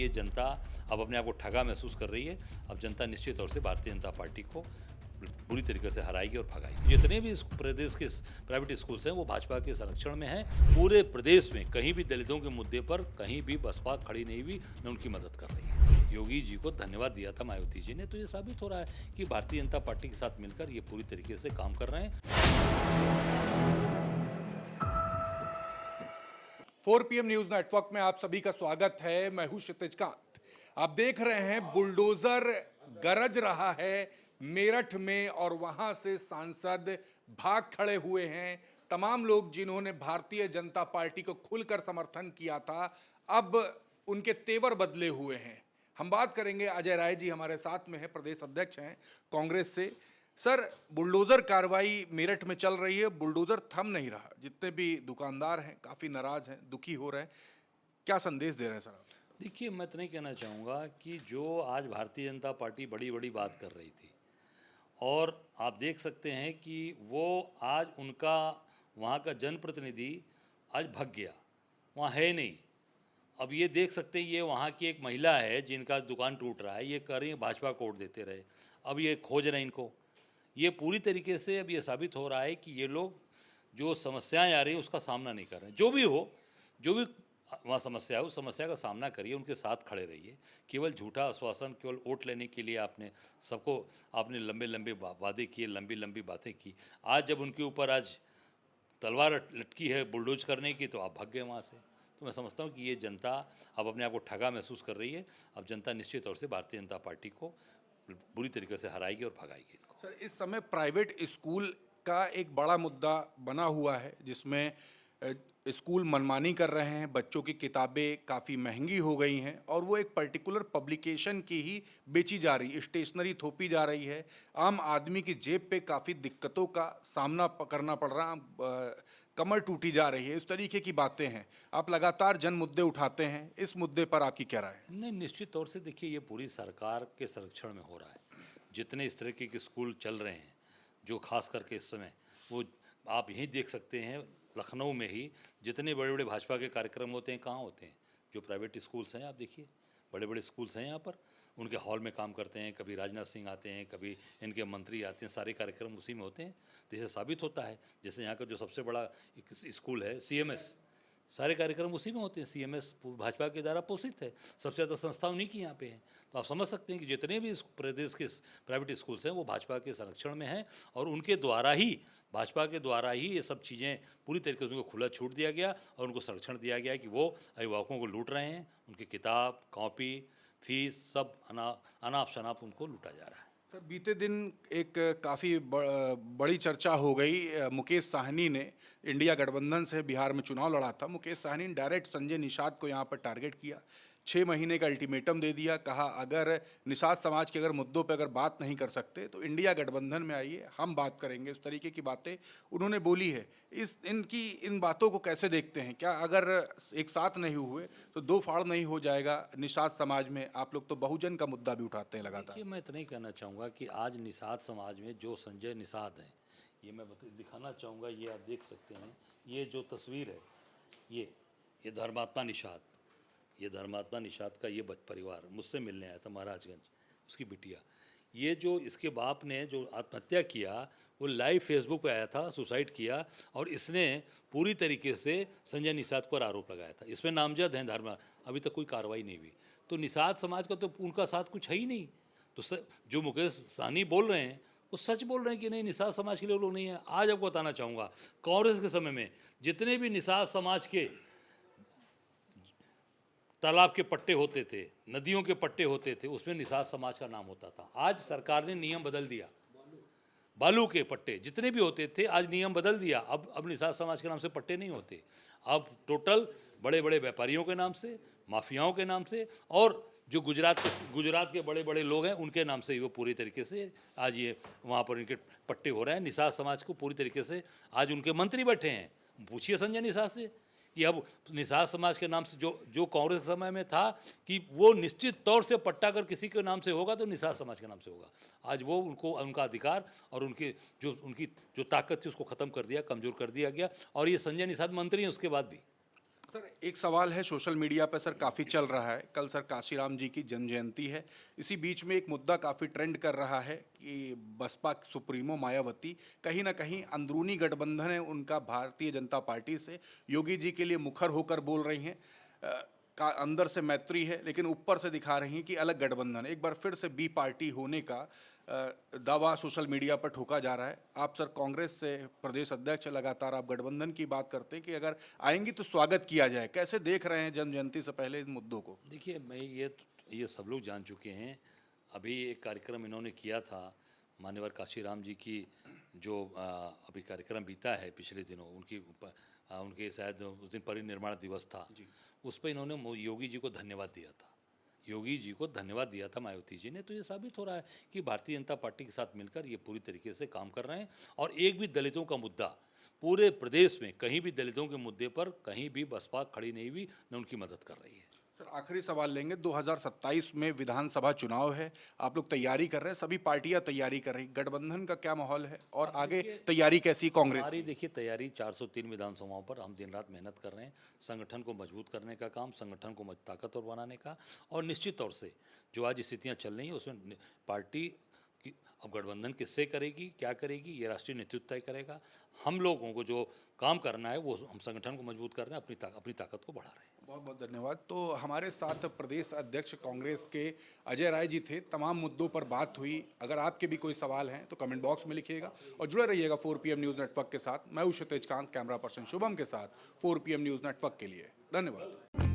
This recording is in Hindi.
ये जनता अब अपने आप को ठगा महसूस कर रही है। अब जनता निश्चित तौर से भारतीय जनता पार्टी को बुरी तरीके से हराएगी और भगाएगी। जितने भी प्रदेश के प्राइवेट स्कूल्स हैं वो भाजपा के संरक्षण में हैं। पूरे प्रदेश में कहीं भी दलितों के मुद्दे पर कहीं भी बसपा खड़ी नहीं हुई, न उनकी मदद कर रही है। योगी जी को धन्यवाद दिया था मायावती जी ने, तो ये साबित हो रहा है कि भारतीय जनता पार्टी के साथ मिलकर ये पूरी तरीके से काम कर रहे हैं। 4 पीएम न्यूज नेटवर्क में आप सभी का स्वागत है। मैं हूं क्षितिज कांत। आप देख रहे हैं बुलडोजर गरज रहा है मेरठ में और वहां से सांसद भाग खड़े हुए हैं। तमाम लोग जिन्होंने भारतीय जनता पार्टी को खुलकर समर्थन किया था, अब उनके तेवर बदले हुए हैं। हम बात करेंगे, अजय राय जी हमारे साथ में है, प्रदेश अध्यक्ष हैं कांग्रेस से। सर, बुलडोजर कार्रवाई मेरठ में चल रही है, बुलडोजर थम नहीं रहा। जितने भी दुकानदार हैं काफ़ी नाराज हैं, दुखी हो रहे हैं। क्या संदेश दे रहे हैं सर आप? देखिए, मैं इतना ही कहना चाहूँगा कि जो आज भारतीय जनता पार्टी बड़ी बड़ी बात कर रही थी, और आप देख सकते हैं कि वो आज उनका वहाँ का जनप्रतिनिधि आज भग गया, वहाँ है नहीं। अब ये देख सकते हैं, ये वहाँ की एक महिला है जिनका दुकान टूट रहा है, ये कह रही है भाजपा को वोट देते रहे। अब ये खोज रहे हैं इनको। ये पूरी तरीके से अब ये साबित हो रहा है कि ये लोग जो समस्याएं आ रही हैं उसका सामना नहीं कर रहे हैं। जो भी हो, जो भी वहाँ समस्या है, उस समस्या का सामना करिए, उनके साथ खड़े रहिए। केवल झूठा आश्वासन, केवल वोट लेने के लिए आपने लंबे लंबे वादे किए, लंबी लंबी बातें की। आज जब उनके ऊपर आज तलवार लटकी है बुलडोज करने की, तो आप भाग गए वहाँ से। तो मैं समझता हूँ कि ये जनता अब अपने आप को ठगा महसूस कर रही है। अब जनता निश्चित तौर से भारतीय जनता पार्टी को बुरी तरीके से हराएगी और भगाएगी इनको। सर, इस समय प्राइवेट स्कूल का एक बड़ा मुद्दा बना हुआ है, जिसमें स्कूल मनमानी कर रहे हैं, बच्चों की किताबें काफ़ी महंगी हो गई हैं और वो एक पर्टिकुलर पब्लिकेशन की ही बेची जा रही है, स्टेशनरी थोपी जा रही है। आम आदमी की जेब पे काफ़ी दिक्कतों का सामना करना पड़ रहा है, कमर टूटी जा रही है, इस तरीके की बातें हैं। आप लगातार जन मुद्दे उठाते हैं, इस मुद्दे पर आपकी क्या राय है? नहीं, निश्चित तौर से देखिए, ये पूरी सरकार के संरक्षण में हो रहा है। जितने इस तरह के स्कूल चल रहे हैं, जो खास करके इस समय, वो आप यहीं देख सकते हैं, लखनऊ में ही जितने बड़े बड़े भाजपा के कार्यक्रम होते हैं, कहाँ होते हैं? जो प्राइवेट स्कूल्स हैं, आप देखिए, बड़े बड़े स्कूल्स हैं यहाँ पर, उनके हॉल में काम करते हैं। कभी राजनाथ सिंह आते हैं, कभी इनके मंत्री आते हैं, सारे कार्यक्रम उसी में होते हैं। तो इससे साबित होता है, जैसे यहाँ का जो सबसे बड़ा एक स्कूल है CMS, सारे कार्यक्रम उसी में होते हैं। CMS भाजपा के द्वारा पोषित है, सबसे ज़्यादा संस्था उन्हीं की यहाँ पे है। तो आप समझ सकते हैं कि जितने भी इस प्रदेश के प्राइवेट स्कूल्स हैं वो भाजपा के संरक्षण में हैं, और उनके द्वारा ही, भाजपा के द्वारा ही ये सब चीज़ें पूरी तरीके से उनको खुला छूट दिया गया और उनको संरक्षण दिया गया कि वो अभिभावकों को लूट रहे हैं। उनकी किताब, कॉपी, फीस सब अनाप शनाप उनको लूटा जा रहा है। सर, बीते दिन एक काफ़ी बड़ी चर्चा हो गई। मुकेश साहनी ने इंडिया गठबंधन से बिहार में चुनाव लड़ा था। मुकेश साहनी ने डायरेक्ट संजय निषाद को यहाँ पर टारगेट किया, 6 महीने का अल्टीमेटम दे दिया। कहा अगर निषाद समाज के अगर मुद्दों पर अगर बात नहीं कर सकते तो इंडिया गठबंधन में आइए, हम बात करेंगे। उस तरीके की बातें उन्होंने बोली है। इन बातों को कैसे देखते हैं? क्या अगर एक साथ नहीं हुए तो दो फाड़ नहीं हो जाएगा निषाद समाज में? आप लोग तो बहुजन का मुद्दा भी उठाते हैं लगातार। देखिए, मैं इतना ही कहना चाहूँगा कि आज निषाद समाज में जो संजय निषाद हैं, ये मैं दिखाना चाहूँगा, ये आप देख सकते हैं, ये जो तस्वीर है, ये धर्मात्मा निषाद, ये धर्मात्मा निषाद का ये परिवार मुझसे मिलने आया था महाराजगंज, उसकी बिटिया। ये जो इसके बाप ने जो आत्महत्या किया, वो लाइव फेसबुक पे आया था, सुसाइड किया, और इसने पूरी तरीके से संजय निषाद पर आरोप लगाया था। इसमें नामजद हैं धर्मा, अभी तक कोई कार्रवाई नहीं हुई। तो निषाद समाज का तो उनका साथ कुछ है ही नहीं। तो जो मुकेश सहनी बोल रहे हैं वो सच बोल रहे हैं कि नहीं, निषाद समाज के लोग नहीं हैं। आज आपको बताना चाहूँगा, कांग्रेस के समय में जितने भी निषाद समाज के तालाब के पट्टे होते थे, नदियों के पट्टे होते थे, उसमें निषाद समाज का नाम होता था। आज सरकार ने नियम बदल दिया, बालू के पट्टे जितने भी होते थे आज नियम बदल दिया। अब निषाद समाज के नाम से पट्टे नहीं होते, अब टोटल बड़े बड़े व्यापारियों के नाम से, माफियाओं के नाम से, और जो गुजरात के बड़े बड़े लोग हैं उनके नाम से ही वो पूरी तरीके से आज ये वहाँ पर इनके पट्टे हो रहे हैं। निषाद समाज को पूरी तरीके से आज उनके मंत्री बैठे हैं। पूछिए संजय निषाद से कि अब निषाद समाज के नाम से जो कांग्रेस के समय में था कि वो निश्चित तौर से पट्टा अगर किसी के नाम से होगा तो निषाद समाज के नाम से होगा। आज वो उनका अधिकार और उनकी जो ताकत थी उसको ख़त्म कर दिया, कमज़ोर कर दिया गया, और ये संजय निषाद मंत्री हैं उसके बाद भी। सर एक सवाल है सोशल मीडिया पर सर काफ़ी चल रहा है, कल सर काशीराम जी की जन्म जयंती है। इसी बीच में एक मुद्दा काफ़ी ट्रेंड कर रहा है कि बसपा सुप्रीमो मायावती कहीं ना कहीं अंदरूनी गठबंधन है उनका भारतीय जनता पार्टी से, योगी जी के लिए मुखर होकर बोल रही हैं का अंदर से मैत्री है लेकिन ऊपर से दिखा रही हैं कि अलग गठबंधन। एक बार फिर से बी पार्टी होने का दावा सोशल मीडिया पर ठोका जा रहा है। आप सर कांग्रेस से प्रदेश अध्यक्ष, लगातार आप गठबंधन की बात करते हैं कि अगर आएंगी तो स्वागत किया जाए, कैसे देख रहे हैं जन्म जयंती से पहले इन मुद्दों को? देखिए, मैं ये सब लोग जान चुके हैं। अभी एक कार्यक्रम इन्होंने किया था, मान्यवर काशीराम जी की जो अभी कार्यक्रम बीता है पिछले दिनों, उनके शायद उस दिन परिनिर्वाण दिवस था। उस पर इन्होंने योगी जी को धन्यवाद दिया था। योगी जी को धन्यवाद दिया था मायावती जी ने। तो ये साबित हो रहा है कि भारतीय जनता पार्टी के साथ मिलकर ये पूरी तरीके से काम कर रहे हैं। और एक भी दलितों का मुद्दा पूरे प्रदेश में, कहीं भी दलितों के मुद्दे पर कहीं भी बसपा खड़ी नहीं हुई, न उनकी मदद कर रही है। सर आखिरी सवाल लेंगे, 2027 में विधानसभा चुनाव है, आप लोग तैयारी कर रहे हैं, सभी पार्टियां तैयारी कर रही, गठबंधन का क्या माहौल है और आगे तैयारी कैसी कांग्रेस हमारी की? देखिए तैयारी 403 विधानसभाओं पर हम दिन रात मेहनत कर रहे हैं। संगठन को मजबूत करने का काम, संगठन को ताकतवर बनाने का, और निश्चित तौर से जो आज स्थितियां चल रही हैं उसमें पार्टी की अब गठबंधन किससे करेगी, क्या करेगी, ये राष्ट्रीय नेतृत्व तय करेगा। हम लोगों को जो काम करना है वो हम संगठन को मजबूत कर रहे हैं, अपनी ताकत को बढ़ा रहे हैं। बहुत बहुत धन्यवाद। तो हमारे साथ प्रदेश अध्यक्ष कांग्रेस के अजय राय जी थे, तमाम मुद्दों पर बात हुई। अगर आपके भी कोई सवाल हैं तो कमेंट बॉक्स में लिखिएगा और जुड़े रहिएगा 4 PM न्यूज़ नेटवर्क के साथ। मैं हूं क्षितिज कांत, कैमरा पर्सन शुभम के साथ 4 PM न्यूज़ नेटवर्क के लिए। धन्यवाद।